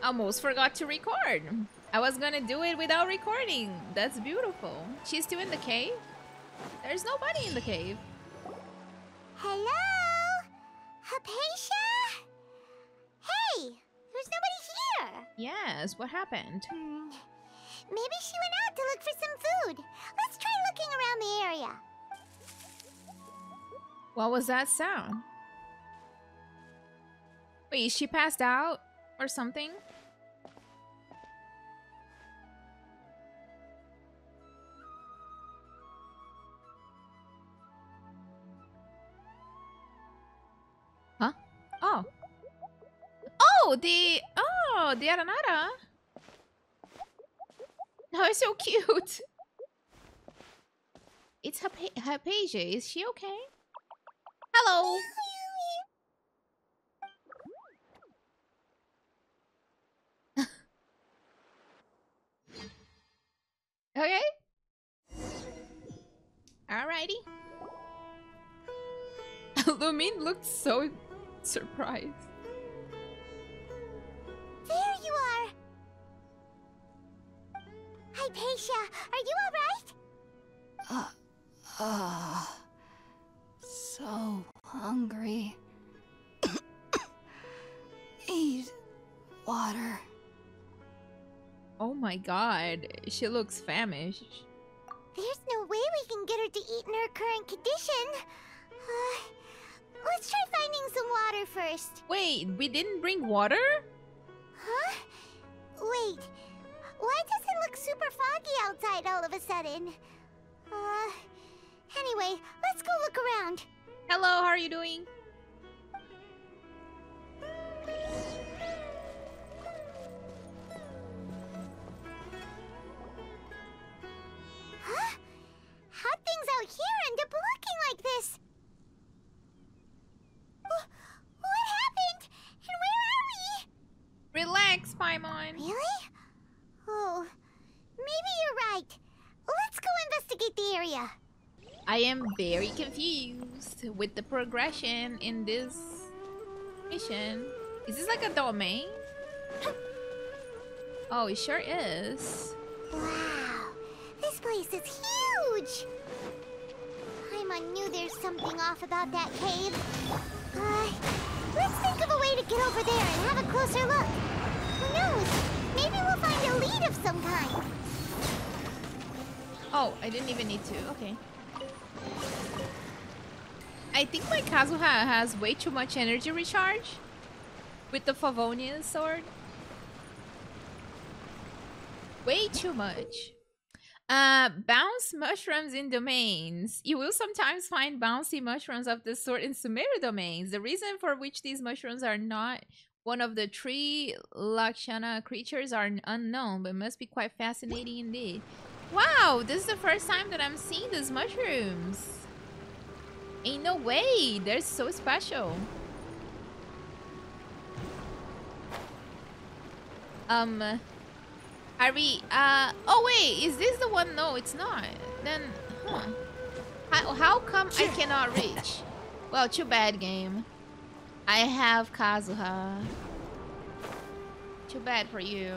Almost forgot to record. I was gonna do it without recording. That's beautiful. She's still in the cave? There's nobody in the cave. Hello? Hypatia? Hey, there's nobody here. Yes, what happened? Maybe she went out to look for some food. Let's try looking around the area. What was that sound? Wait, she passed out or something? Huh? Oh. Oh, the Aranara. Oh, it's so cute. It's Hypatia. Is she okay? Hello. Okay. Alrighty. Lumine looked so surprised. There you are. Hypatia, are you alright? So hungry. Eat water. Oh my god, she looks famished. There's no way we can get her to eat in her current condition. Let's try finding some water first. Wait, we didn't bring water? Huh? Wait, why does it look super foggy outside all of a sudden? Anyway, let's go look around. Hello, how are you doing? Huh? How'd things out here end up looking like this? What happened? And where are we? Relax, Paimon. Really? Oh, maybe you're right. Let's go investigate the area. I am very confused with the progression in this mission. Is this like a domain? Oh, it sure is. Wow, this place is huge. Paimon knew there's something off about that cave. Let's think of a way to get over there and have a closer look. Who knows? Maybe we'll find a lead of some kind. Oh, I didn't even need to. Okay. I think my Kazuha has way too much energy recharge with the Favonian sword. Way too much. Bounce mushrooms in domains. You will sometimes find bouncy mushrooms of this sort in Sumeru domains. The reason for which these mushrooms are not one of the 3 Lakshana creatures are unknown, but must be quite fascinating indeed. Wow, this is the first time that I'm seeing these mushrooms. Ain't no way, they're so special. Are we, oh wait, is this the one? No, it's not. Then, huh. How come I cannot reach? Well, too bad, game. I have Kazuha. Too bad for you.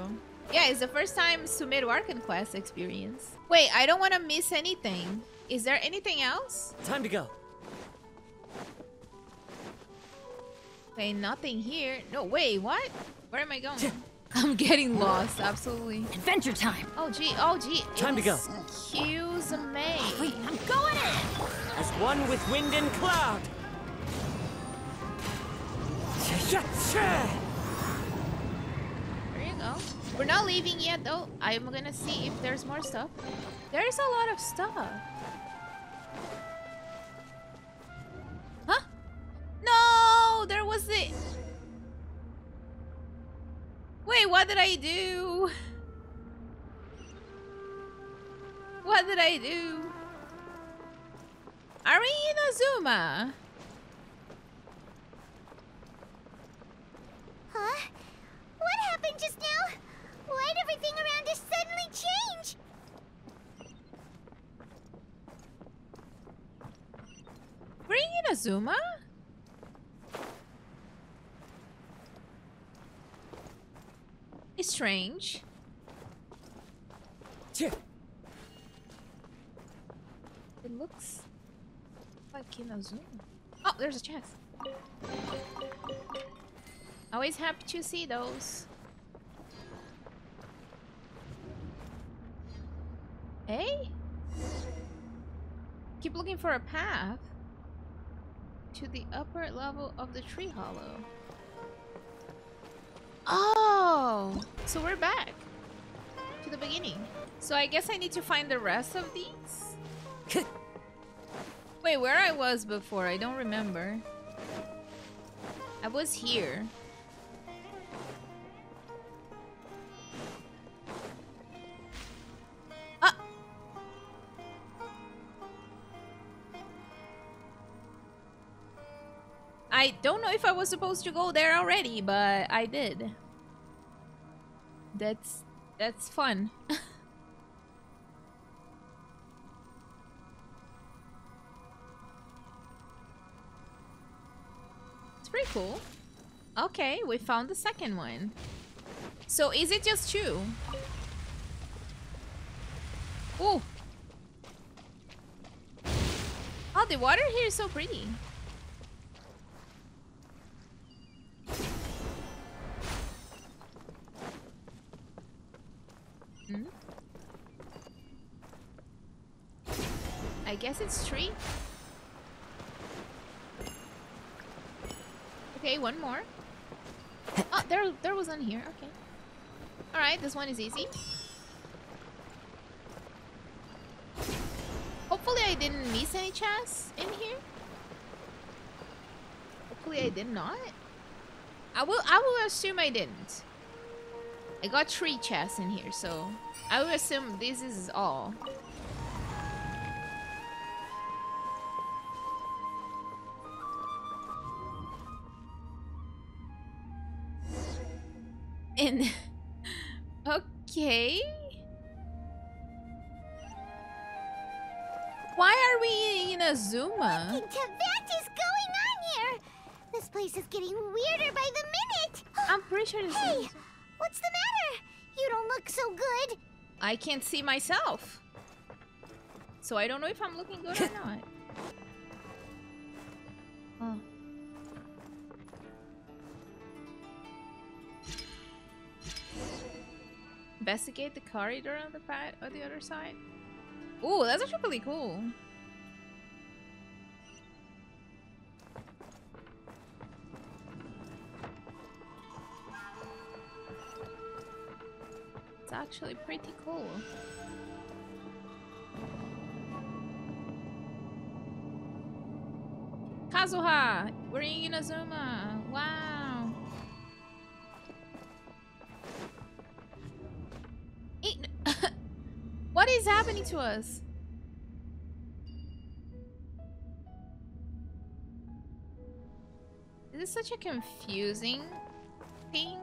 Yeah, it's the first time Sumeru Archon Quest experience. Wait, I don't want to miss anything. Is there anything else? Time to go. Okay, nothing here. No, wait, what? Where am I going? I'm getting lost, absolutely. Adventure time. Oh, gee, oh, gee. Time to go. Excuse me. Wait, I'm going in. As one with wind and cloud. There you go. We're not leaving yet, though. I'm gonna see if there's more stuff. There's a lot of stuff. Huh? No! There was the... Wait, what did I do? What did I do? Are we in Azuma? Huh? What happened just now? Why'd everything around us suddenly change? We're in Azuma? strange. Tch. It looks like in a zoom. Oh, there's a chest. Always happy to see those. Hey? Keep looking for a path to the upper level of the tree hollow. Oh! So we're back to the beginning. So I guess I need to find the rest of these? Wait, where I was before? I don't remember. I was here. Ah! I don't know if I was supposed to go there already, but I did. That's fun. It's pretty cool. Okay, we found the second one. So is it just two? Ooh. Oh, the water here is so pretty. Hmm? I guess it's three. Okay, one more. Oh, there was one here. Okay. All right, this one is easy. Hopefully, I didn't miss any chests in here. Hopefully, I did not. I will assume I didn't. I got 3 chests in here, so I will assume this is all. And okay. Why are we in a Zuma? What in Tibet is going on here? This place is getting weirder by the minute. I'm pretty sure this Hey, is... what's the matter? You don't look so good. I can't see myself. So I don't know if I'm looking good or not. Oh. Investigate the corridor on the other side. Ooh, that's actually really cool. It's actually pretty cool. Kazuha! We're in Inazuma! Wow! What is happening to us? This is such a confusing thing.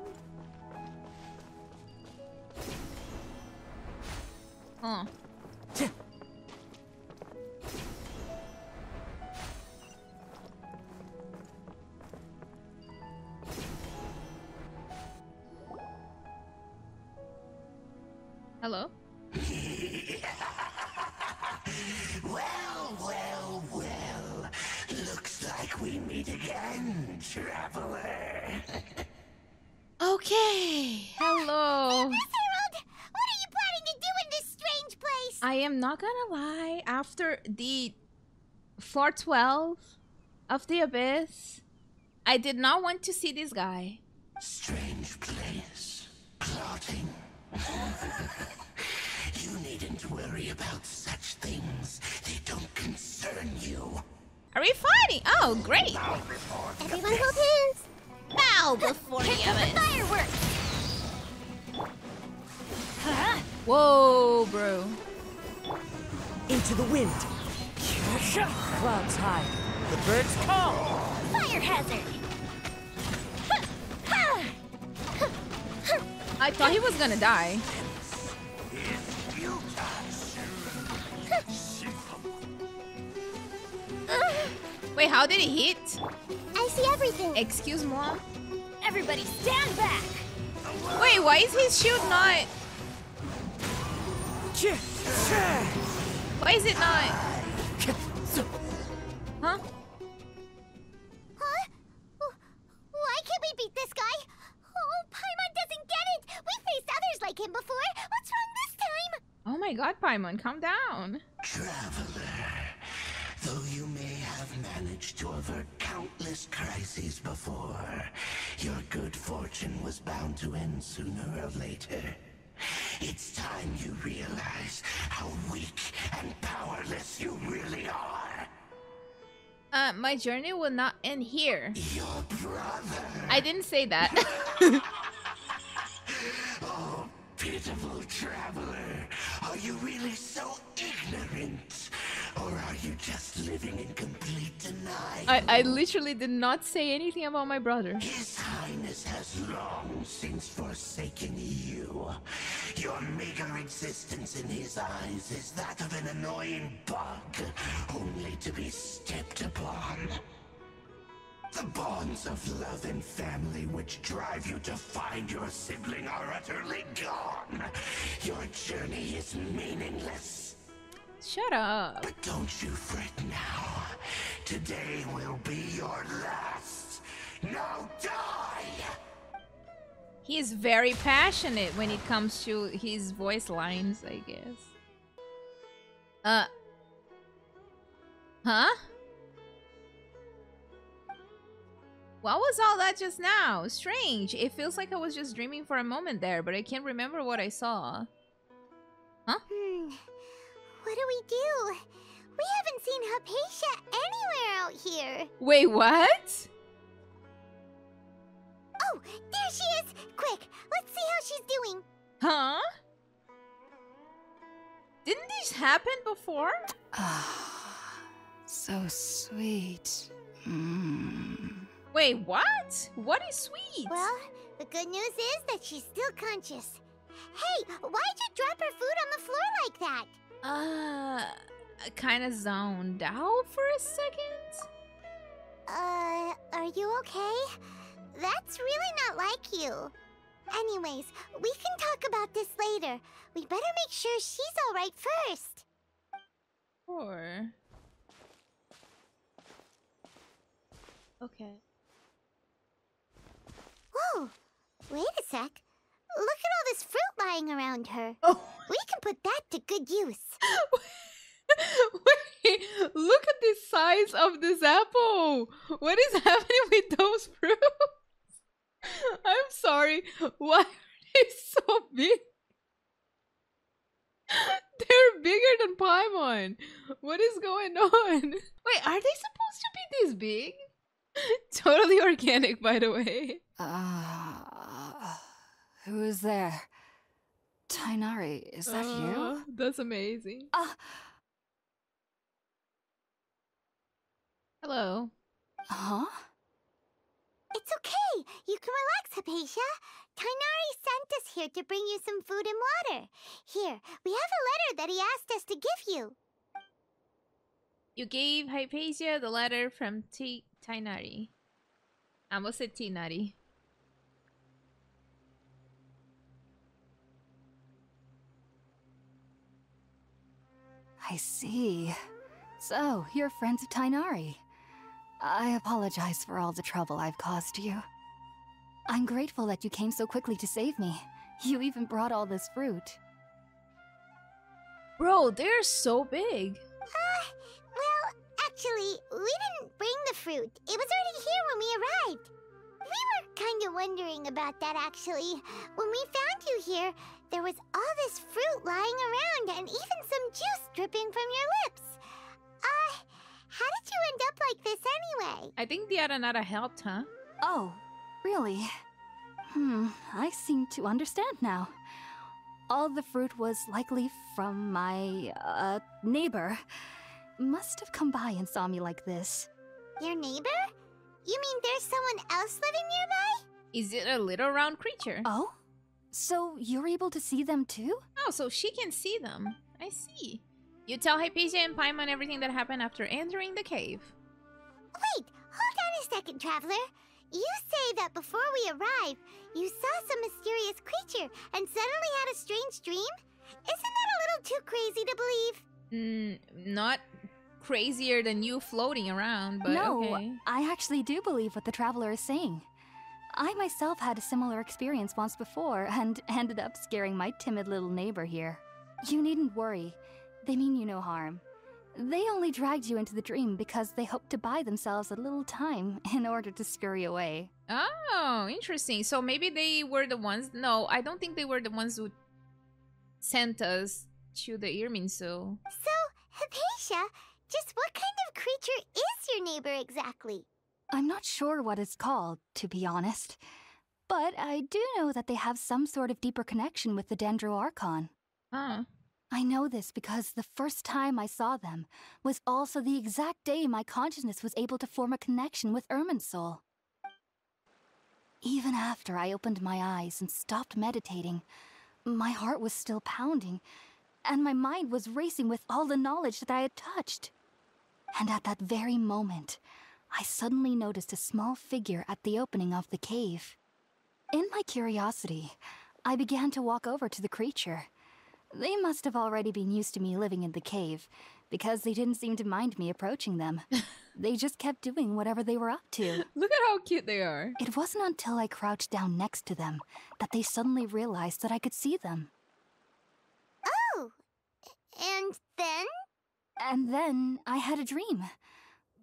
Oh. Hello? Well. Looks like we meet again, traveler. Okay. Hello. Miss Harold, what are you planning to do in this strange place? I am not gonna lie. After the floor 12 of the Abyss, I did not want to see this guy. Strange place. Plotting. You needn't worry about such things. They don't concern you. Are we fighting? Oh, great. Everyone hold hands. Bow before the Abyss. Fireworks. Whoa, bro. Into the wind. Clouds high. The birds call. Fire hazard. I thought he was gonna die. Wait, how did it hit? I see everything. Excuse moi? Everybody stand back! Wait, Wait, why is his shield not? Why is it not? Huh? Huh? Why can't we beat this guy? Oh, Paimon doesn't get it! We faced others like him before! What's wrong this time? Oh my god, Paimon, calm down. Traveler, though you may have managed to avert countless crises before, your good fortune was bound to end sooner or later. It's time you realize how weak and powerless you really are. My journey will not end here. Your brother. I didn't say that. Oh, pitiful traveler. Are you really so ignorant? Or are you just living in complete denial? I literally did not say anything about my brother. His Highness has long since forsaken you. Your meager existence in his eyes is that of an annoying bug, only to be stepped upon. The bonds of love and family which drive you to find your sibling are utterly gone. Your journey is meaningless. Shut up. But don't you fret now. Today will be your last. Now die! He is very passionate when it comes to his voice lines, I guess. Huh? What was all that just now? Strange. It feels like I was just dreaming for a moment there, but I can't remember what I saw. Huh? What do we do? We haven't seen Hypatia anywhere out here. Wait, what? Oh, there she is! Quick, let's see how she's doing. Huh? Didn't this happen before? Ah, so sweet. Wait, what? What is sweet? Well, the good news is that she's still conscious. Hey, why'd you drop her food on the floor like that? I kind of zoned out for a second. Are you okay? That's really not like you. Anyways, we can talk about this later. We better make sure she's alright first. Sure. Okay. Whoa, wait a sec. Look at all this fruit lying around her. Oh. We can put that to good use. Wait, look at the size of this apple. What is happening with those fruits? I'm sorry. Why are they so big? They're bigger than Paimon. What is going on? Wait, are they supposed to be this big? Totally organic, by the way. Who is there? Tainari, is that you? That's amazing. Hello. Huh? It's okay. You can relax, Hypatia. Tainari sent us here to bring you some food and water. Here, we have a letter that he asked us to give you. You gave Hypatia the letter from Tainari. I almost said Tinari. I see. So, you're friends of Tainari. I apologize for all the trouble I've caused you. I'm grateful that you came so quickly to save me. You even brought all this fruit. Bro, they're so big. Well, actually, we didn't bring the fruit. It was already here when we arrived. We were kind of wondering about that, actually. When we found you here, there was all this fruit lying around and even some juice dripping from your lips. How did you end up like this anyway? I think the Aranara helped, huh? Oh, really? I seem to understand now. All the fruit was likely from my, neighbor. Must have come by and saw me like this. Your neighbor? You mean there's someone else living nearby? Is it a little round creature? Oh? So you're able to see them too? Oh, so she can see them. I see. You tell Hypatia and Paimon everything that happened after entering the cave. Wait, hold on a second, Traveler. You say that before we arrived, you saw some mysterious creature creature and suddenly had a strange dream? Isn't that a little too crazy to believe? Not crazier than you floating around, but no, okay. I actually do believe what the traveler is saying. I myself had a similar experience once before and ended up scaring my timid little neighbor here. You needn't worry. They mean you no harm. They only dragged you into the dream because they hoped to buy themselves a little time in order to scurry away. Oh, interesting. So maybe they were the ones... No, I don't think they were the ones who sent us to the Irminsul. So, Hypatia, just what kind of creature is your neighbor exactly? I'm not sure what it's called, to be honest. But I do know that they have some sort of deeper connection with the Dendro Archon. Huh. I know this because the first time I saw them was also the exact day my consciousness was able to form a connection with Irminsul. Even after I opened my eyes and stopped meditating, my heart was still pounding, and my mind was racing with all the knowledge that I had touched. And at that very moment, I suddenly noticed a small figure at the opening of the cave. In my curiosity, I began to walk over to the creature. They must have already been used to me living in the cave, because they didn't seem to mind me approaching them. They just kept doing whatever they were up to. Look at how cute they are. It wasn't until I crouched down next to them that they suddenly realized that I could see them. Oh, and then? And then I had a dream.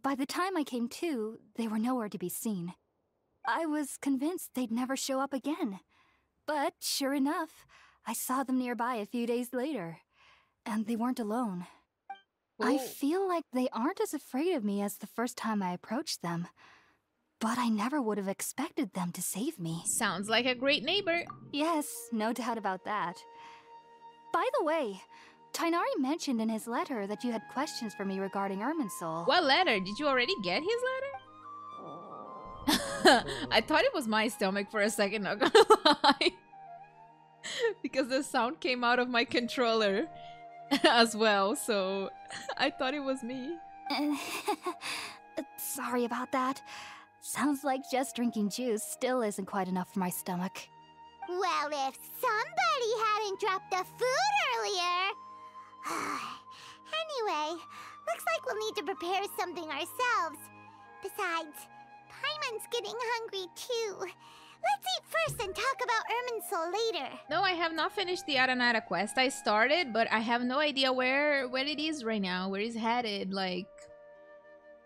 By the time I came to, they were nowhere to be seen. I was convinced they'd never show up again. But sure enough, I saw them nearby a few days later. And they weren't alone. Ooh. I feel like they aren't as afraid of me as the first time I approached them. But I never would have expected them to save me. Sounds like a great neighbor. Yes, no doubt about that. By the way, Tainari mentioned in his letter that you had questions for me regarding Irminsul. What letter? Did you already get his letter? I thought it was my stomach for a second, not gonna lie. Because the sound came out of my controller as well, so I thought it was me. Sorry about that. Sounds like just drinking juice still isn't quite enough for my stomach. Well, if somebody hadn't dropped the food earlier... Anyway, looks like we'll need to prepare something ourselves. Besides, Paimon's getting hungry too. Let's eat first and talk about Irminsul later. No, I have not finished the Aranara quest. I started, but I have no idea where it is right now, where it's headed. Like,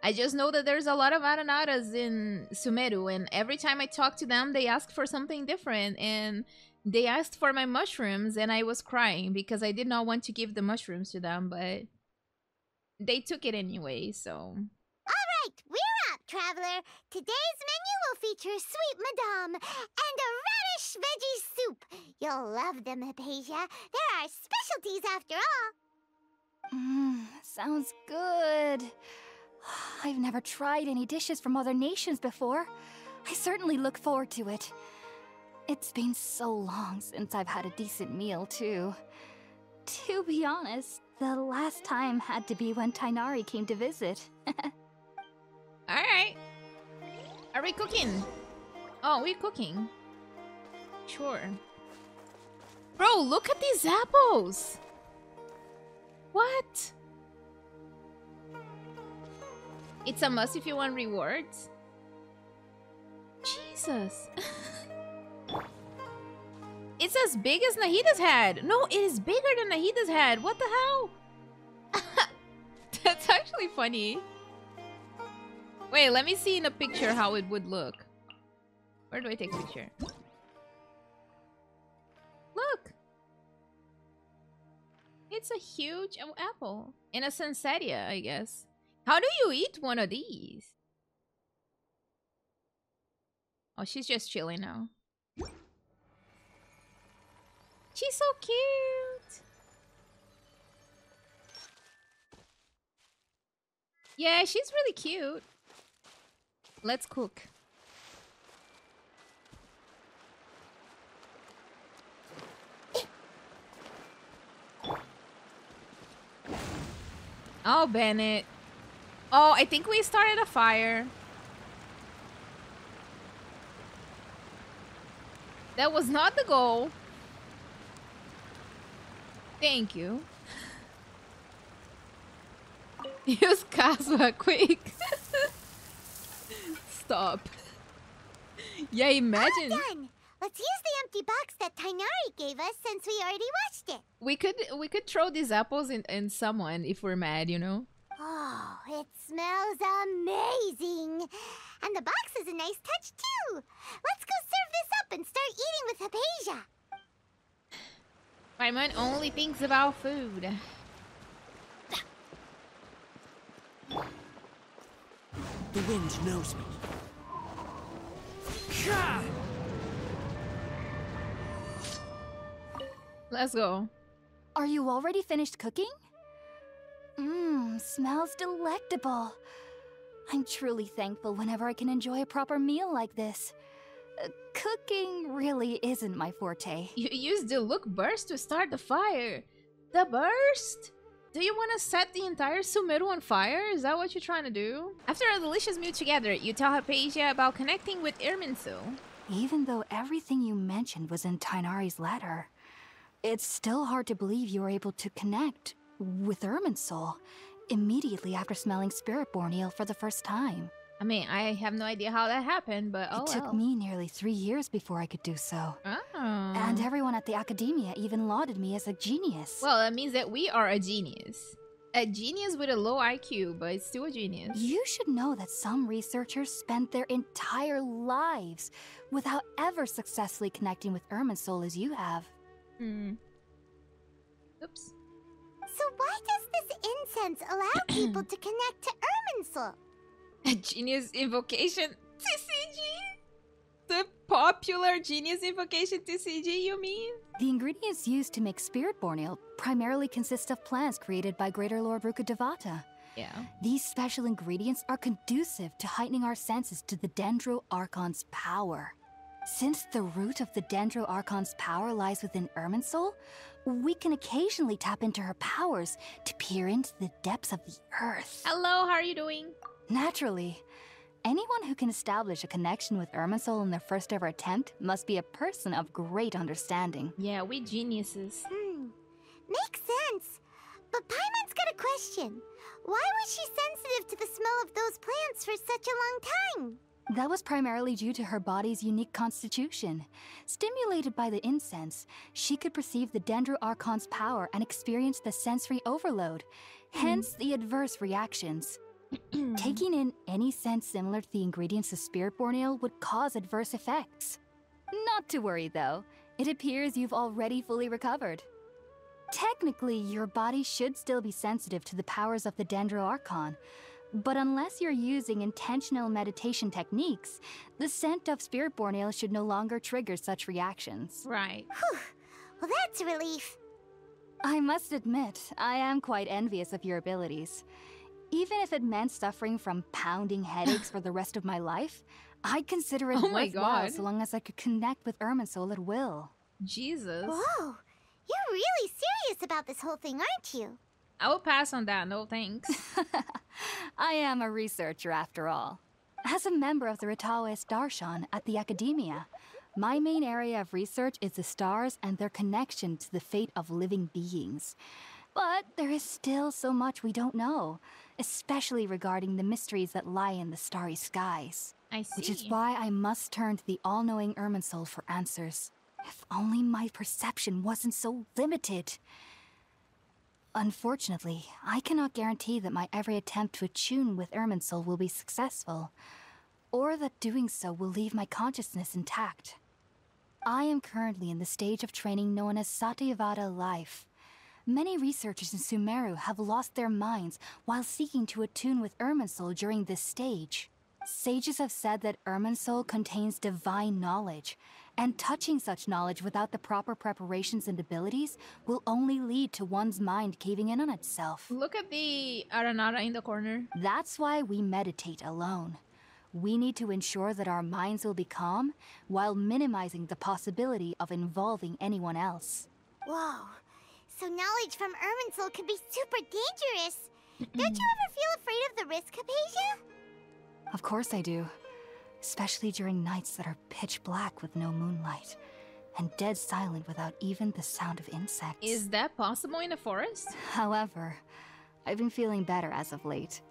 I just know that there's a lot of Aranaras in Sumeru, and every time I talk to them, they ask for something different, and they asked for my mushrooms, and I was crying because I did not want to give the mushrooms to them, but they took it anyway, so... Alright, we're up, traveler. Today's menu will feature sweet madame and a radish veggie soup. You'll love them, Hypatia. They're our specialties after all. Sounds good. I've never tried any dishes from other nations before. I certainly look forward to it. It's been so long since I've had a decent meal, too. To be honest, the last time had to be when Tainari came to visit. Alright. Are we cooking? Oh, we're cooking. Sure. Bro, look at these apples! What? It's a must if you want rewards? Jesus. It's as big as Nahida's head. No, it is bigger than Nahida's head. What the hell? That's actually funny. Wait, let me see in a picture how it would look. Where do I take a picture? Look! It's a huge apple. In a Senseria, I guess. How do you eat one of these? Oh, she's just chilling now. She's so cute! Yeah, she's really cute. Let's cook. Oh, Bennett. Oh, I think we started a fire. That was not the goal. Thank you. Use Caswa quick. Stop. Yeah, imagine. Done. Let's use the empty box that Tainari gave us since we already watched it. We could throw these apples in someone if we're mad, you know? Oh, it smells amazing. And the box is a nice touch too. Let's go serve this up and start eating with Hypatia. Paimon only thinks about food. The wind knows me. Gah! Let's go. Are you already finished cooking? Mmm, smells delectable. I'm truly thankful whenever I can enjoy a proper meal like this. Cooking really isn't my forte. You used the look burst to start the fire. The burst? Do you want to set the entire Sumeru on fire? Is that what you're trying to do? After a delicious meal together, you tell Hypatia about connecting with Irminsul. Even though everything you mentioned was in Tainari's letter, it's still hard to believe you were able to connect with Irminsul immediately after smelling Spiritborn eel for the first time. I mean, I have no idea how that happened, but oh It took me nearly 3 years before I could do so. Oh. And everyone at the Academia even lauded me as a genius. Well, that means that we are a genius. A genius with a low IQ, but it's still a genius. You should know that some researchers spent their entire lives without ever successfully connecting with Irminsul as you have. Hmm. Oops. So why does this incense allow people to connect to Irminsul? A genius invocation TCG? The popular genius invocation TCG, you mean? The ingredients used to make Spiritborn eel primarily consist of plants created by Greater Lord Rukkhadevata. Yeah. These special ingredients are conducive to heightening our senses to the Dendro Archon's power. Since the root of the Dendro Archon's power lies within Irminsul, we can occasionally tap into her powers to peer into the depths of the earth. Hello, how are you doing? Naturally, anyone who can establish a connection with Irminsul in their first ever attempt must be a person of great understanding. Yeah, we geniuses. Makes sense. But Paimon's got a question. Why was she sensitive to the smell of those plants for such a long time? That was primarily due to her body's unique constitution. Stimulated by the incense, she could perceive the Dendro Archon's power and experience the sensory overload, hence the adverse reactions. Taking in any scent similar to the ingredients of Spiritborn eel would cause adverse effects. Not to worry though, it appears you've already fully recovered. Technically, your body should still be sensitive to the powers of the Dendro Archon, but unless you're using intentional meditation techniques, the scent of Spiritborn eel should no longer trigger such reactions. Right. Whew. Well, that's a relief. I must admit, I am quite envious of your abilities. Even if it meant suffering from pounding headaches for the rest of my life, I'd consider it Oh my worthwhile God. so long as I could connect with Irminsul at will. Jesus. Whoa. You're really serious about this whole thing, aren't you? I will pass on that, no thanks. I am a researcher after all. As a member of the Ritawe Darshan at the Academia, my main area of research is the stars and their connection to the fate of living beings. But there is still so much we don't know, especially regarding the mysteries that lie in the starry skies. I see. Which is why I must turn to the all-knowing Irminsul for answers. If only my perception wasn't so limited. Unfortunately, I cannot guarantee that my every attempt to attune with Irminsul will be successful, or that doing so will leave my consciousness intact. I am currently in the stage of training known as Satyavada life. Many researchers in Sumeru have lost their minds while seeking to attune with Irminsul during this stage. Sages have said that Irminsul contains divine knowledge, and touching such knowledge without the proper preparations and abilities will only lead to one's mind caving in on itself. Look at the Aranara in the corner. That's why we meditate alone. We need to ensure that our minds will be calm while minimizing the possibility of involving anyone else. Whoa. So knowledge from Irminsul could be super dangerous. Don't you ever feel afraid of the risk, Hypatia? Of course I do. Especially during nights that are pitch black with no moonlight. and dead silent without even the sound of insects. Is that possible in a forest? However, I've been feeling better as of late.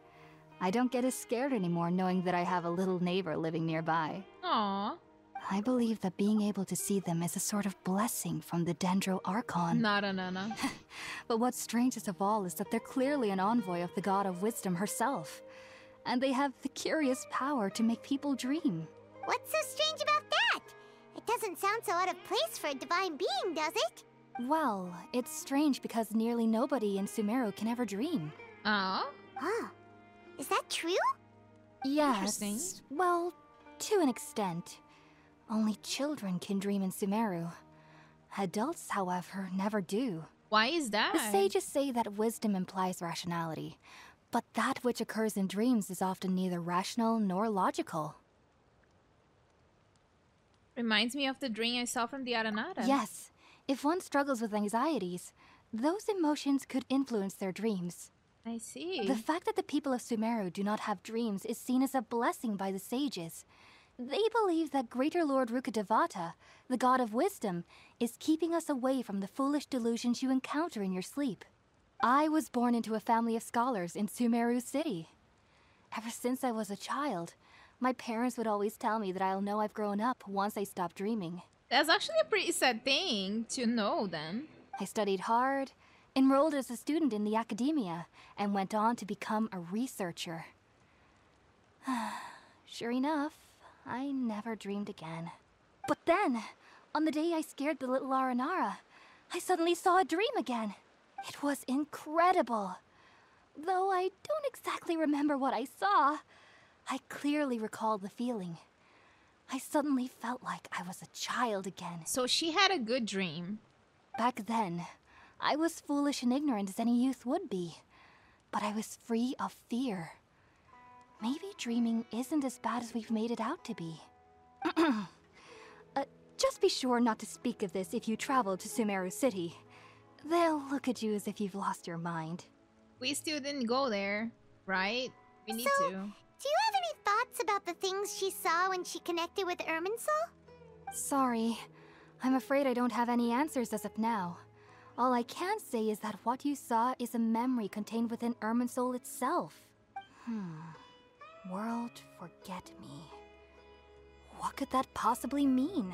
I don't get as scared anymore knowing that I have a little neighbor living nearby. Aww. I believe that being able to see them is a sort of blessing from the Sumeru Archon. Nana. But what's strangest of all is that they're clearly an envoy of the god of wisdom herself. And they have the curious power to make people dream. What's so strange about that? It doesn't sound so out of place for a divine being, does it? Well, it's strange because nearly nobody in Sumeru can ever dream. Oh? Huh. Is that true? Yes. Interesting. Well, to an extent. Only children can dream in Sumeru. Adults, however, never do. Why is that? The sages say that wisdom implies rationality, but that which occurs in dreams is often neither rational nor logical. Reminds me of the dream I saw from the Aranara. Yes, if one struggles with anxieties, those emotions could influence their dreams. I see. The fact that the people of Sumeru do not have dreams is seen as a blessing by the sages. They believe that Greater Lord Rukkhadevata, the god of wisdom, is keeping us away from the foolish delusions you encounter in your sleep. I was born into a family of scholars in Sumeru City. Ever since I was a child, my parents would always tell me that I'll know I've grown up once I stop dreaming. That's actually a pretty sad thing to know then. I studied hard, enrolled as a student in the academia, and went on to become a researcher. Sure enough, I never dreamed again. But then, on the day I scared the little Aranara, I suddenly saw a dream again. It was incredible. Though I don't exactly remember what I saw, I clearly recall the feeling. I suddenly felt like I was a child again. So she had a good dream. Back then, I was foolish and ignorant as any youth would be. But I was free of fear. Maybe dreaming isn't as bad as we've made it out to be. Just be sure not to speak of this if you travel to Sumeru City. They'll look at you as if you've lost your mind. We still didn't go there, right? We need So, to. Do you have any thoughts about the things she saw when she connected with Irminsul? Sorry. I'm afraid I don't have any answers as of now. All I can say is that what you saw is a memory contained within Irminsul itself. World forget me. What could that possibly mean?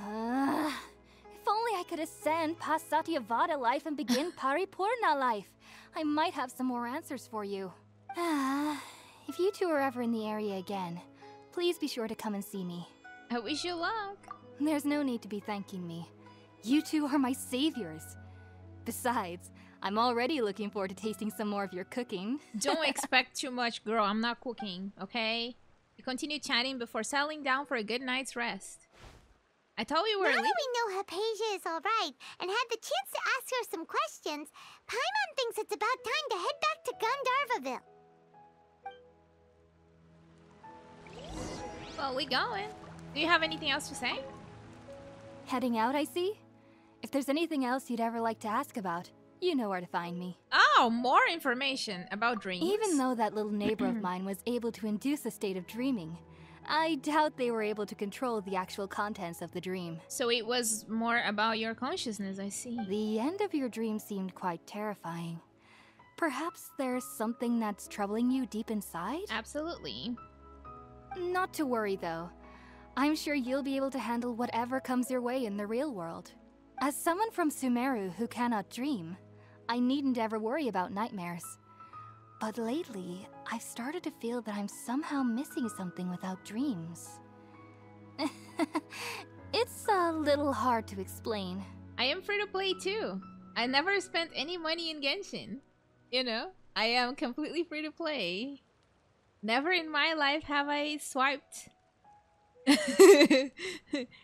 If only I could ascend past Satyavada life and begin Paripurna life. I might have some more answers for you. If you two are ever in the area again, please be sure to come and see me. I wish you luck. There's no need to be thanking me. You two are my saviors. Besides, I'm already looking forward to tasting some more of your cooking. Don't expect too much, girl. I'm not cooking, okay? We continue chatting before settling down for a good night's rest. I thought we were Now that leaving. we know Hypatia is alright and had the chance to ask her some questions, Paimon thinks it's about time to head back to Gandharvaville. Well, we going. Do you have anything else to say? Heading out, I see? If there's anything else you'd ever like to ask about, you know where to find me. Oh, more information about dreams. Even though that little neighbor of mine was able to induce a state of dreaming, I doubt they were able to control the actual contents of the dream. So it was more about your consciousness, I see. The end of your dream seemed quite terrifying. Perhaps there's something that's troubling you deep inside? Absolutely. Not to worry, though. I'm sure you'll be able to handle whatever comes your way in the real world. As someone from Sumeru who cannot dream, I needn't ever worry about nightmares. But lately, I've started to feel that I'm somehow missing something without dreams. It's a little hard to explain. I am free to play too. I never spent any money in Genshin. You know, I am completely free to play. Never in my life have I swiped.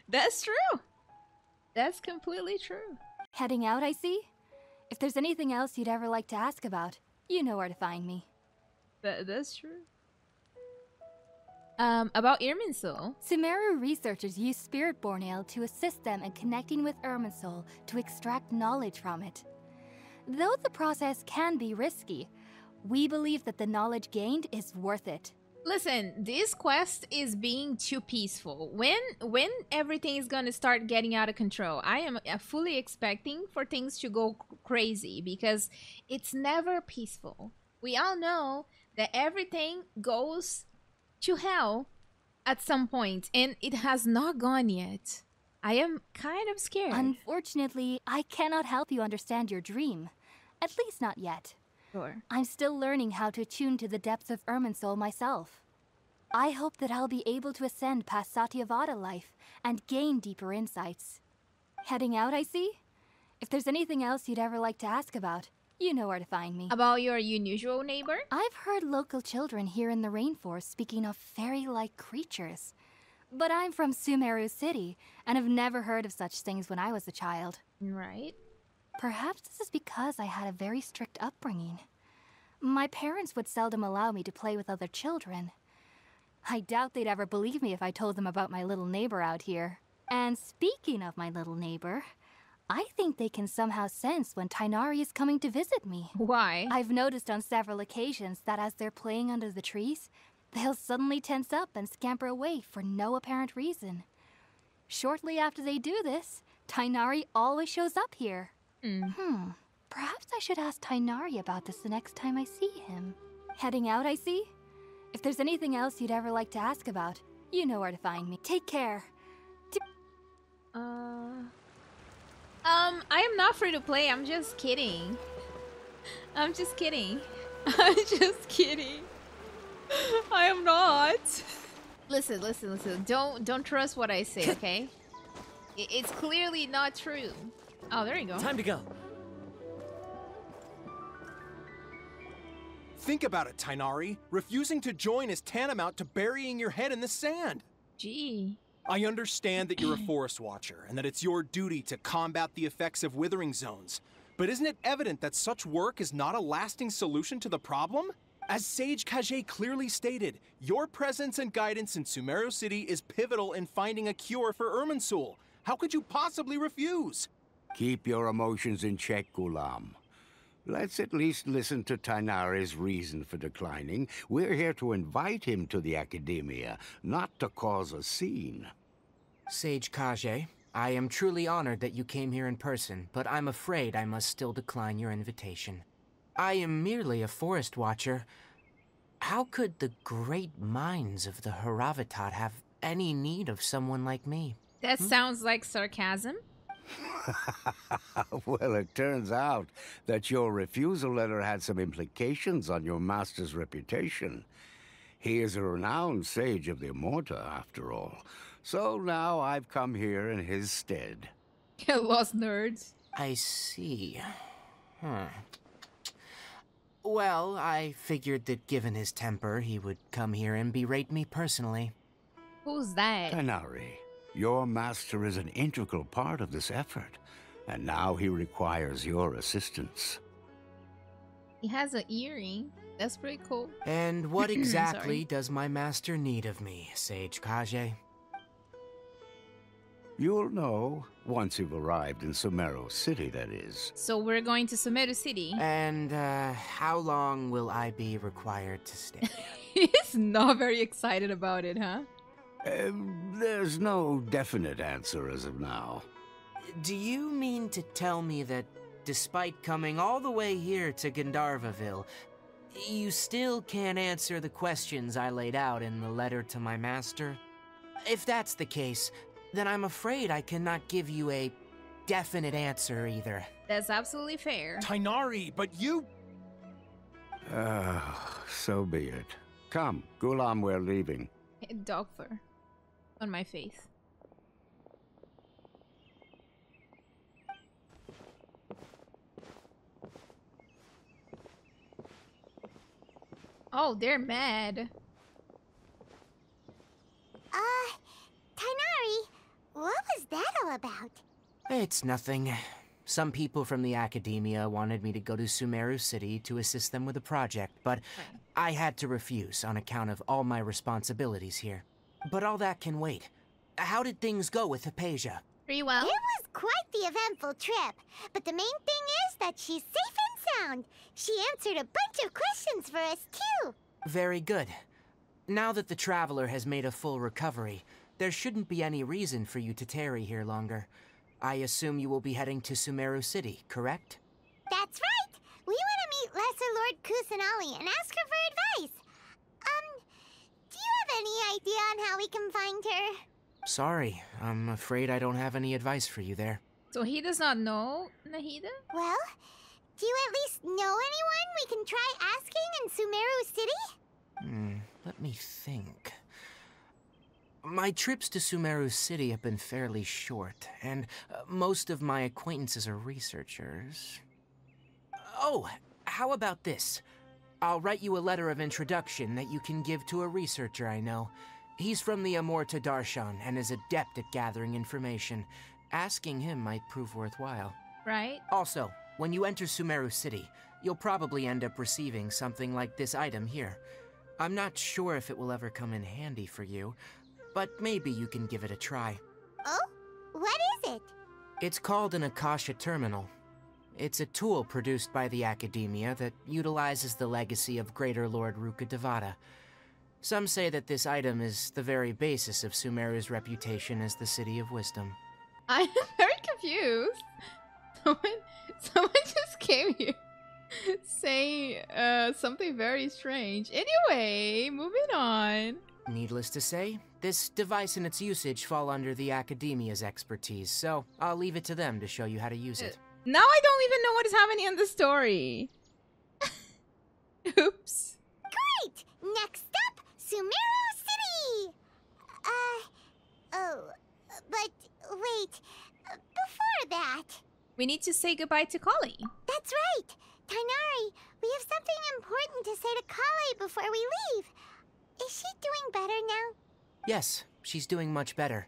That's true. That's completely true. Heading out, I see? If there's anything else you'd ever like to ask about, you know where to find me. That's true. About Irminsul. Sumeru researchers use Spirit-born ale to assist them in connecting with Irminsul to extract knowledge from it. Though the process can be risky, we believe that the knowledge gained is worth it. Listen, this quest is being too peaceful. When everything is gonna start getting out of control, I am fully expecting for things to go crazy because it's never peaceful. We all know that everything goes to hell at some point, and it has not gone yet. I am kind of scared. Unfortunately, I cannot help you understand your dream. At least not yet. Sure. I'm still learning how to attune to the depths of Irminsul myself. I hope that I'll be able to ascend past Satyavada life and gain deeper insights. Heading out, I see? If there's anything else you'd ever like to ask about, you know where to find me. About your unusual neighbor? I've heard local children here in the rainforest speaking of fairy-like creatures. But I'm from Sumeru City, and have never heard of such things when I was a child. Right. Perhaps this is because I had a very strict upbringing. My parents would seldom allow me to play with other children. I doubt they'd ever believe me if I told them about my little neighbor out here. And speaking of my little neighbor, I think they can somehow sense when Tighnari is coming to visit me. Why? I've noticed on several occasions that as they're playing under the trees, they'll suddenly tense up and scamper away for no apparent reason. Shortly after they do this, Tighnari always shows up here. Perhaps I should ask Tighnari about this the next time I see him. Heading out, I see? If there's anything else you'd ever like to ask about, you know where to find me. Take care. I am not free to play. I'm just kidding. I'm just kidding. I'm just kidding. I am not. Listen. Don't trust what I say, okay? It's clearly not true. Oh, there you go. Time to go. Think about it, Tighnari. Refusing to join is tantamount to burying your head in the sand. Gee. I understand that you're a forest watcher and that it's your duty to combat the effects of withering zones. But isn't it evident that such work is not a lasting solution to the problem? As Sage Kage clearly stated, your presence and guidance in Sumeru City is pivotal in finding a cure for Irminsul. How could you possibly refuse? Keep your emotions in check, Ghulam. Let's at least listen to Tighnari's reason for declining. We're here to invite him to the Academia, not to cause a scene. Sage Kage, I am truly honored that you came here in person, but I'm afraid I must still decline your invitation. I am merely a forest watcher. How could the great minds of the Haravatat have any need of someone like me? That sounds like sarcasm. Well, it turns out that your refusal letter had some implications on your master's reputation. He is a renowned sage of the Immorta, after all. So now I've come here in his stead. Lost nerds. I see. Well, I figured that given his temper, he would come here and berate me personally. Who's that? Tighnari, your master is an integral part of this effort, and now he requires your assistance. He has an earring. That's pretty cool. And what exactly does my master need of me, Sage Kage? You'll know once you've arrived in Sumeru City, that is. So we're going to Sumeru City. And, how long will I be required to stay? He's not very excited about it, huh? There's no definite answer as of now. Do you mean to tell me that, despite coming all the way here to Gandharvaville, you still can't answer the questions I laid out in the letter to my master? If that's the case, then I'm afraid I cannot give you a definite answer either. That's absolutely fair. Tighnari, but you... So be it. Come, Ghulam, we're leaving. Dog fur on my face. Oh, they're mad. Tighnari, what was that all about? It's nothing. Some people from the Academia wanted me to go to Sumeru City to assist them with a project, but I had to refuse on account of all my responsibilities here. But all that can wait. How did things go with Hypatia? Pretty well. It was quite the eventful trip, but the main thing is that she's safe and sound. She answered a bunch of questions for us, too. Very good. Now that the Traveler has made a full recovery, there shouldn't be any reason for you to tarry here longer. I assume you will be heading to Sumeru City, correct? That's right! We want to meet Lesser Lord Kusanali and ask her for advice. Do you have any idea on how we can find her? Sorry, I'm afraid I don't have any advice for you there. So he does not know Nahida? Well, do you at least know anyone we can try asking in Sumeru City? Let me think. My trips to Sumeru City have been fairly short, and most of my acquaintances are researchers. Oh, how about this? I'll write you a letter of introduction that you can give to a researcher I know. He's from the Amorta Darshan and is adept at gathering information. Asking him might prove worthwhile. Right. Also, when you enter Sumeru City, you'll probably end up receiving something like this item here. I'm not sure if it will ever come in handy for you, but maybe you can give it a try. Oh? What is it? It's called an Akasha Terminal. It's a tool produced by the Academia that utilizes the legacy of Greater Lord Rukkhadevata. Some say that this item is the very basis of Sumeru's reputation as the City of Wisdom. I'm very confused. Someone just came here saying something very strange. Anyway, moving on. Needless to say, this device and its usage fall under the Academia's expertise, so I'll leave it to them to show you how to use it. Now I don't even know what is happening in the story. Oops. Great! Next up, Sumeru City! But wait, before that... We need to say goodbye to Kali. That's right! Tainari, we have something important to say to Kale before we leave. Is she doing better now? Yes, she's doing much better.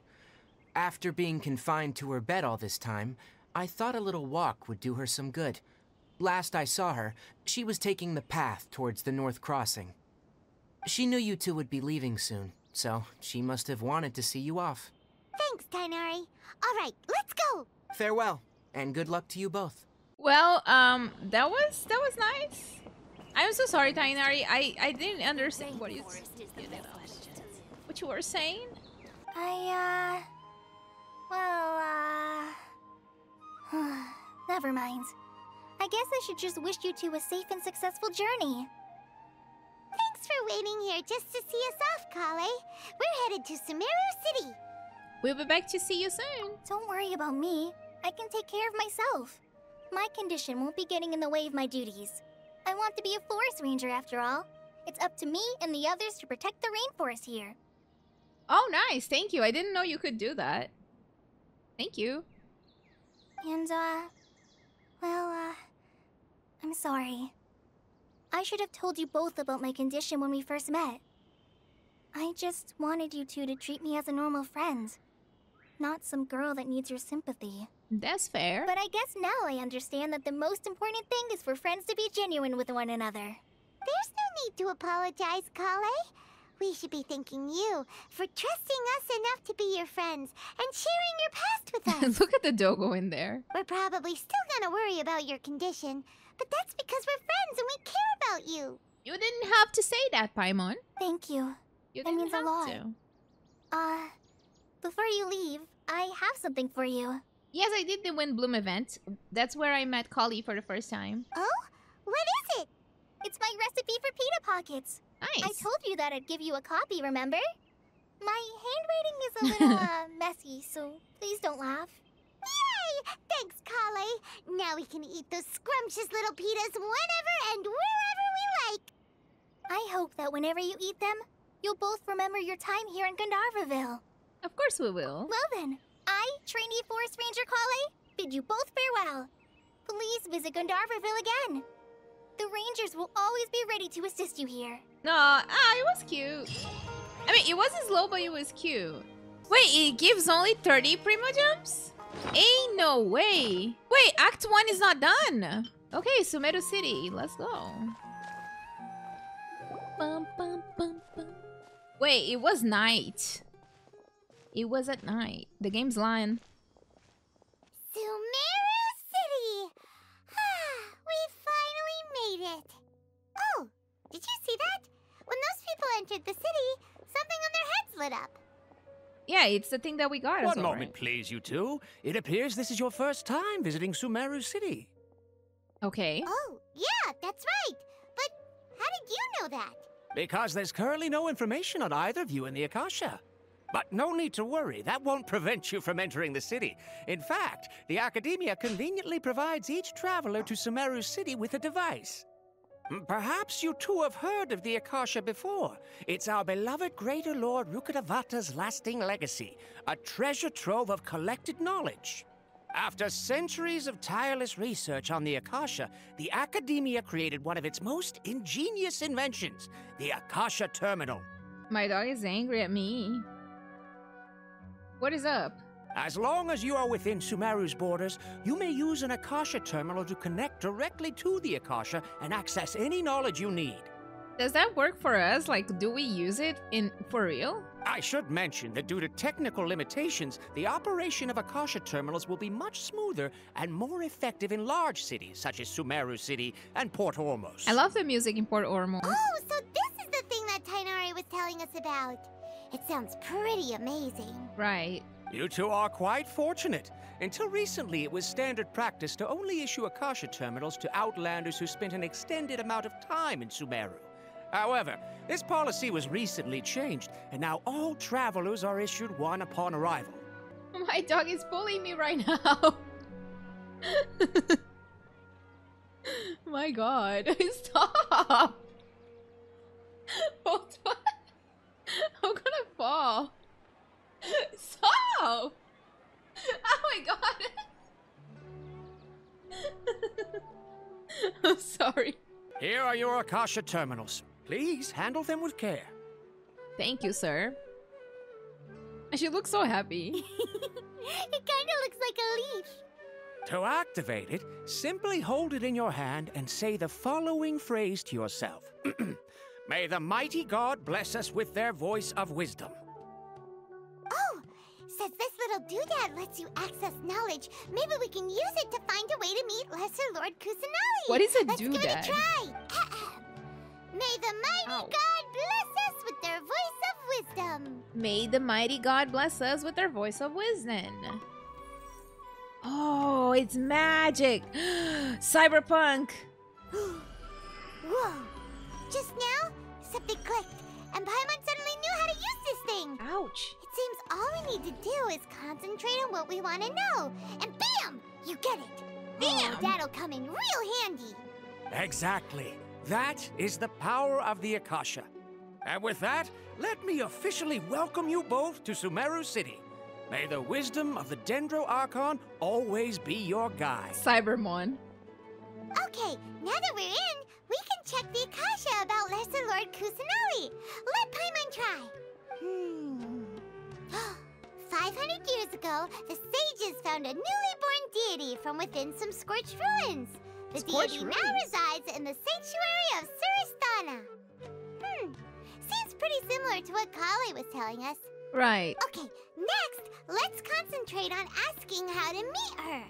After being confined to her bed all this time, I thought a little walk would do her some good. Last I saw her, she was taking the path towards the North Crossing. She knew you two would be leaving soon, so she must have wanted to see you off. Thanks, Tainari. All right, let's go! Farewell, and good luck to you both. Well, that was nice. I'm so sorry, Tainari. I didn't understand what you were saying. Never mind. I guess I should just wish you two a safe and successful journey. Thanks for waiting here just to see us off, Kale. We're headed to Sumeru City. We'll be back to see you soon. Don't worry about me. I can take care of myself. My condition won't be getting in the way of my duties. I want to be a forest ranger after all. It's up to me and the others to protect the rainforest here. Oh, nice. Thank you. I didn't know you could do that. Thank you. And, I'm sorry. I should have told you both about my condition when we first met. I just wanted you two to treat me as a normal friend. Not some girl that needs your sympathy. That's fair. But I guess now I understand that the most important thing is for friends to be genuine with one another. There's no need to apologize, Kale. We should be thanking you for trusting us enough to be your friends and sharing your past with us. Look at the dogo in there. We're probably still gonna worry about your condition, but that's because we're friends and we care about you. You didn't have to say that, Paimon. Thank you. You That didn't means a have lot. to. Before you leave, I have something for you. Yes, I did the Wind Bloom event. That's where I met Kali for the first time. Oh? What is it? It's my recipe for pita pockets. Nice. I told you that I'd give you a copy, remember? My handwriting is a little, messy, so please don't laugh. Yay! Thanks, Kale. Now we can eat those scrumptious little pitas whenever and wherever we like. I hope that whenever you eat them, you'll both remember your time here in Gandharvaville. Of course we will. Well then, I, trainee Forest Ranger Kale, bid you both farewell. Please visit Gandharvaville again. The Rangers will always be ready to assist you here. It was cute. I mean, it wasn't slow, but it was cute. Wait, it gives only 30 Primo Jumps? Ain't no way. Wait, Act 1 is not done. Okay, Sumeru City. Let's go. Bum, bum, bum, bum. Wait, it was night. It was at night. The game's lying. Sumeru City! We finally made it! Oh, did you see that? When those people entered the city, bracelet up. Yeah, it's the thing that we got. One moment, please, you two. It appears this is your first time visiting Sumeru City. Okay. Oh, yeah, that's right. But how did you know that? Because there's currently no information on either of you in the Akasha. But no need to worry, that won't prevent you from entering the city. In fact, the Academia conveniently provides each traveler to Sumeru City with a device. Perhaps you two have heard of the Akasha before. It's our beloved Greater Lord Rukkhadevata's lasting legacy, a treasure trove of collected knowledge. After centuries of tireless research on the Akasha, the Academia created one of its most ingenious inventions, the Akasha Terminal. My dog is angry at me. What is up? As long as you are within Sumeru's borders, you may use an Akasha terminal to connect directly to the Akasha and access any knowledge you need. Does that work for us? Like, do we use it for real? I should mention that due to technical limitations, the operation of Akasha terminals will be much smoother and more effective in large cities such as Sumeru City and Port Ormos. I love the music in Port Ormos. Oh, so this is the thing that Tainari was telling us about. It sounds pretty amazing. Right. You two are quite fortunate. Until recently, it was standard practice to only issue Akasha terminals to outlanders who spent an extended amount of time in Sumeru. However, this policy was recently changed, and now all travelers are issued one upon arrival. My dog is pulling me right now. My god. Stop. Hold on. I'm gonna fall. Stop! Oh my god! I'm sorry. Here are your Akasha terminals. Please handle them with care. Thank you, sir. She looks so happy. It kinda looks like a leaf. To activate it, simply hold it in your hand and say the following phrase to yourself. May the mighty God bless us with their voice of wisdom. Oh, says this little doodad lets you access knowledge. Maybe we can use it to find a way to meet Lesser Lord Kusanali. What is a Let's give it doodad? a try. May the mighty Ow. God bless us with their voice of wisdom. May the mighty God bless us with their voice of wisdom. Oh, it's magic. Cyberpunk. Whoa. Just now, something clicked, and Paimon suddenly knew how to use this thing. Ouch. It seems all we need to do is concentrate on what we want to know, and bam! You get it. Bam! Oh, that'll come in real handy. Exactly. That is the power of the Akasha. And with that, let me officially welcome you both to Sumeru City. May the wisdom of the Dendro Archon always be your guide. Cybermon. Okay, now that we're in, we can check the Akasha about Lesser Lord Kusanali. Let Paimon try. 500 years ago, the sages found a newly born deity from within some scorched ruins. The Scorched deity ruins? now resides in the sanctuary of Suristana. Seems pretty similar to what Kali was telling us. Right. Okay, next, let's concentrate on asking how to meet her.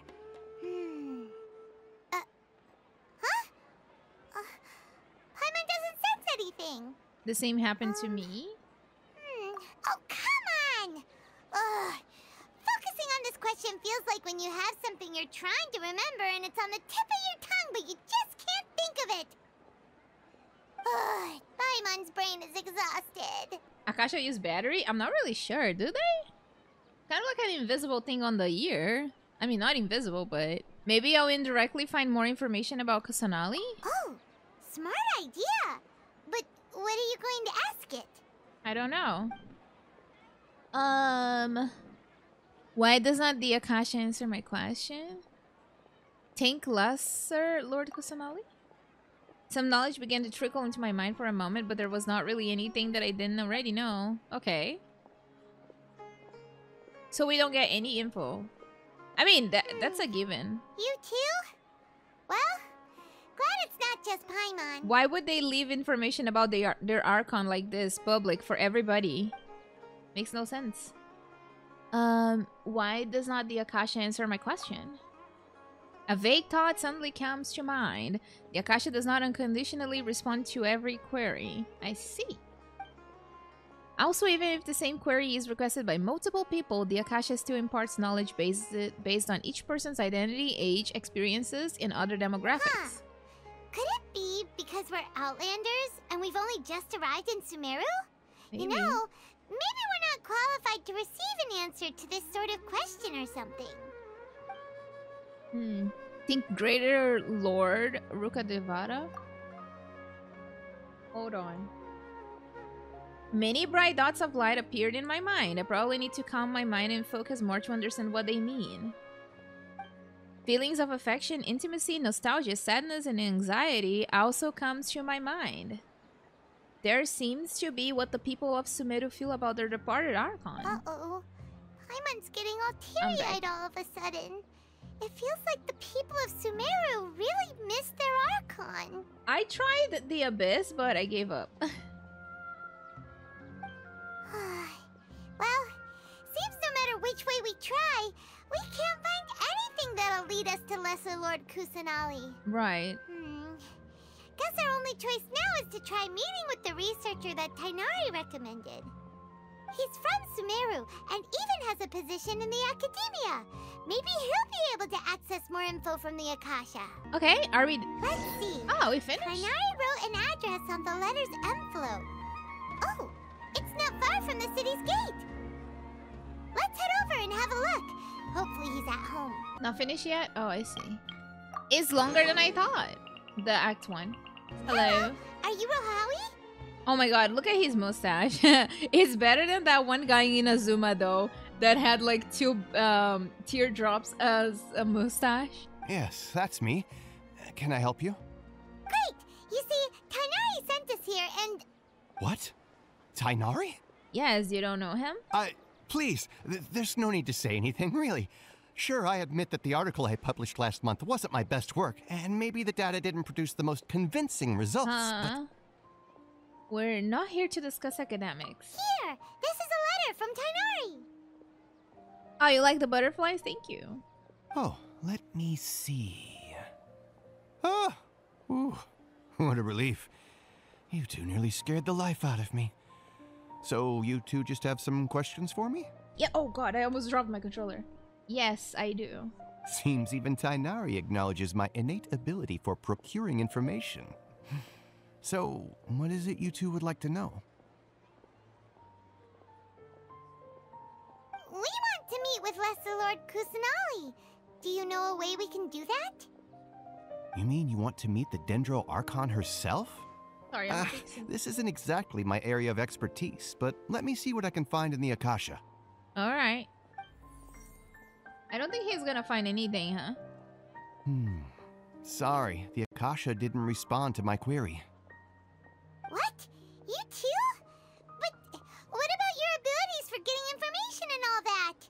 Paimon doesn't sense anything. The same happened to me. Oh, come on! Ugh. Focusing on this question feels like when you have something you're trying to remember and it's on the tip of your tongue, but you just can't think of it. Ugh. Paimon's brain is exhausted. Akasha use battery? I'm not really sure, do they? Kind of like an invisible thing on the ear. I mean, not invisible, but maybe I'll indirectly find more information about Kusanali? Oh, smart idea. But what are you going to ask it? I don't know. Why does not the Akasha answer my question? Tank Lesser Lord Kusanali? Some knowledge began to trickle into my mind for a moment, but there was not really anything that I didn't already know. Okay. So we don't get any info. I mean, that's a given. You too? Well, glad it's not just Paimon. Why would they leave information about their Archon like this public for everybody? Makes no sense. Why does not the Akasha answer my question? A vague thought suddenly comes to mind. The Akasha does not unconditionally respond to every query. I see. Also, even if the same query is requested by multiple people, the Akasha still imparts knowledge based on each person's identity, age, experiences, and other demographics. Could it be because we're Outlanders and we've only just arrived in Sumeru? Maybe. You know, maybe we're not qualified to receive an answer to this sort of question or something. Think Greater Lord Rukadevara? Hold on. Many bright dots of light appeared in my mind. I probably need to calm my mind and focus more to understand what they mean. Feelings of affection, intimacy, nostalgia, sadness, and anxiety also comes to my mind. There seems to be what the people of Sumeru feel about their departed Archon. Uh-oh. Paimon's getting all teary-eyed all of a sudden. It feels like the people of Sumeru really miss their Archon. I tried the Abyss, but I gave up. Well, seems no matter which way we try, we can't find anything that'll lead us to Lesser Lord Kusanali. Right. Guess our only choice now is to try meeting with the researcher that Tainari recommended. He's from Sumeru and even has a position in the Academia. Maybe he'll be able to access more info from the Akasha. Okay, are we... Let's see. Oh, we finished? Tainari wrote an address on the letter's envelope. Oh, it's not far from the city's gate. Let's head over and have a look. Hopefully he's at home. Not finished yet? Oh, I see. It's longer than I thought. The Act 1. Hello. Are you Rohawi? Oh my god, look at his mustache. It's better than that one guy in Azuma, though, that had like 2 teardrops as a mustache. Yes, that's me. Can I help you? Great! You see, Tainari sent us here and... What? Tainari? Yes, you don't know him? Please, there's no need to say anything, really. Sure, I admit that the article I published last month wasn't my best work, and maybe the data didn't produce the most convincing results, but... We're not here to discuss academics. Here! This is a letter from Tainari! Oh, you like the butterflies? Thank you. Oh, let me see... Ah! Ooh, what a relief. You two nearly scared the life out of me. So, you two just have some questions for me? Yeah, oh god, I almost dropped my controller. Yes, I do. Seems even Tainari acknowledges my innate ability for procuring information. So, what is it you two would like to know? We want to meet with Lesser Lord Kusanali. Do you know a way we can do that? You mean you want to meet the Dendro Archon herself? Sorry, I'm fixing. This isn't exactly my area of expertise, but let me see what I can find in the Akasha. Alright. I don't think he's gonna find anything, huh? Sorry, the Akasha didn't respond to my query. What? You too? But what about your abilities for getting information and all that?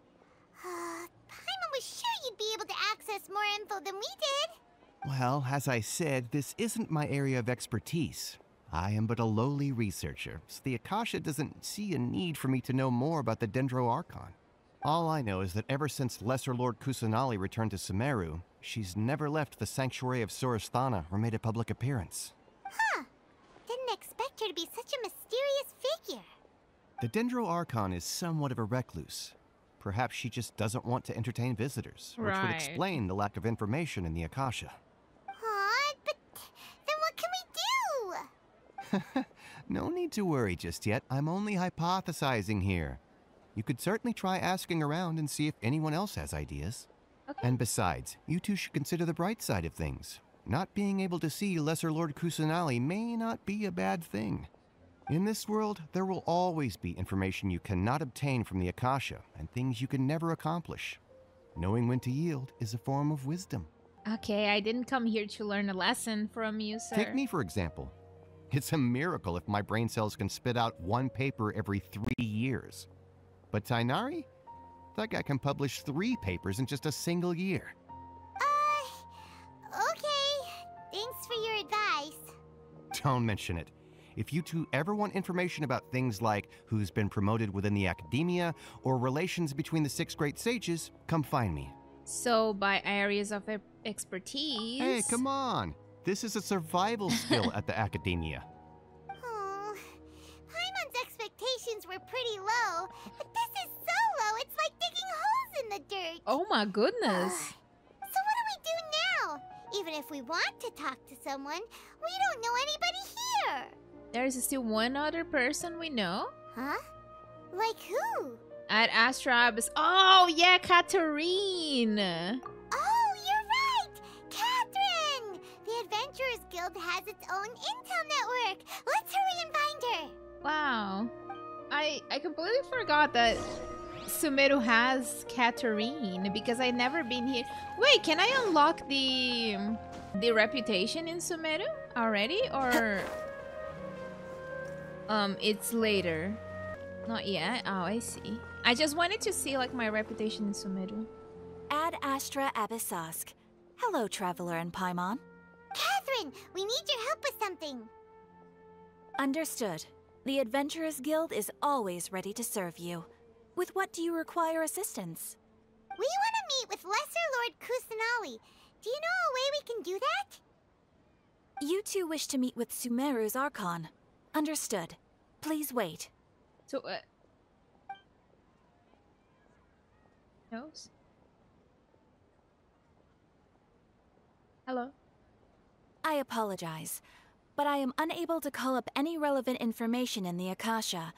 Paimon was sure you'd be able to access more info than we did. Well, as I said, this isn't my area of expertise. I am but a lowly researcher, so the Akasha doesn't see a need for me to know more about the Dendro Archon. All I know is that ever since Lesser Lord Kusanali returned to Sumeru, she's never left the Sanctuary of Sorasthana or made a public appearance. Huh. Didn't expect her to be such a mysterious figure. The Dendro Archon is somewhat of a recluse. Perhaps she just doesn't want to entertain visitors, which would explain the lack of information in the Akasha. But then what can we do? No need to worry just yet. I'm only hypothesizing here. You could certainly try asking around and see if anyone else has ideas. Okay. And besides, you two should consider the bright side of things. Not being able to see Lesser Lord Kusanali may not be a bad thing. In this world, there will always be information you cannot obtain from the Akasha, and things you can never accomplish. Knowing when to yield is a form of wisdom. Okay, I didn't come here to learn a lesson from you, sir. Take me, for example. It's a miracle if my brain cells can spit out 1 paper every 3 years. But Tainari? That guy can publish 3 papers in just a single year. Okay. Thanks for your advice. Don't mention it. If you two ever want information about things like who's been promoted within the Academia or relations between the 6 great sages, come find me. So, by areas of expertise... Hey, come on! This is a survival skill at the Academia. Oh, Paimon's expectations were we're pretty low, but this is so low, it's like digging holes in the dirt. Oh my goodness. So what do we do now? Even if we want to talk to someone, we don't know anybody here. There's still one other person we know. Huh? Like who? At Astra Abyss. Oh, yeah, Katarine. Oh, you're right! Catherine! The Adventurers Guild has its own intel network. Let's hurry and find her. Wow. I completely forgot that Sumeru has Katarine because I never been here. Wait, can I unlock the reputation in Sumeru already, or it's later? Not yet. Oh, I see. I just wanted to see like my reputation in Sumeru. Ad Astra Abyssosk. Hello, Traveler and Paimon. Catherine, we need your help with something. Understood. The Adventurers Guild is always ready to serve you. With what do you require assistance? We want to meet with Lesser Lord Kusanali. Do you know a way we can do that? You two wish to meet with Sumeru's Archon. Understood. Please wait. So, Nose? Hello? I apologize, but I am unable to call up any relevant information in the Akasha.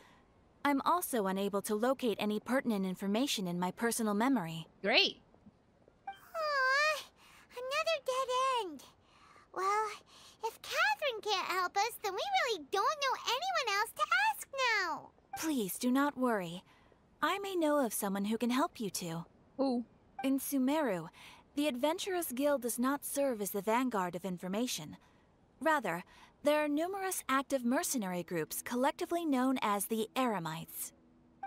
I'm also unable to locate any pertinent information in my personal memory. Great. Aww, another dead end. Well, if Catherine can't help us, then we really don't know anyone else to ask now. Please do not worry. I may know of someone who can help you two. Who? In Sumeru, the Adventurers Guild does not serve as the vanguard of information. Rather, there are numerous active mercenary groups collectively known as the Eremites.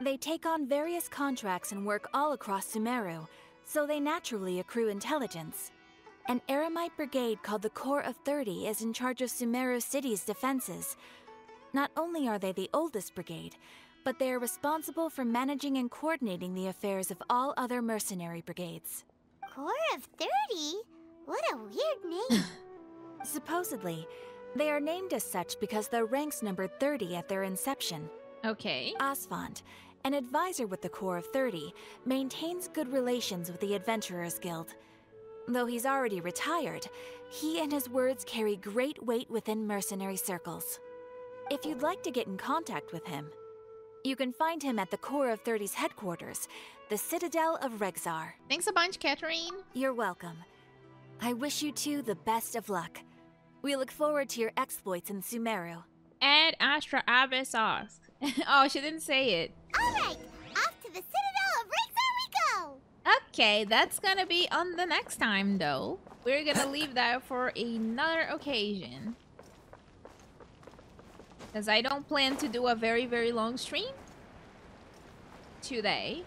They take on various contracts and work all across Sumeru, so they naturally accrue intelligence. An Eremite brigade called the Corps of 30 is in charge of Sumeru City's defenses. Not only are they the oldest brigade, but they are responsible for managing and coordinating the affairs of all other mercenary brigades. Corps of 30? What a weird name. Supposedly, they are named as such because their ranks numbered 30 at their inception. Okay. Asfand, an advisor with the Corps of 30, maintains good relations with the Adventurers Guild. Though he's already retired, he and his words carry great weight within mercenary circles. If you'd like to get in contact with him, you can find him at the Corps of 30's headquarters, the Citadel of Rexar. Thanks a bunch, Catherine. You're welcome. I wish you two the best of luck. We look forward to your exploits in Sumeru. Ad Astra Abyssosk. Oh, she didn't say it. Alright, off to the Citadel of Rexar we go! Okay, that's gonna be on the next time, though. We're gonna leave that for another occasion. Because I don't plan to do a very, very long stream today.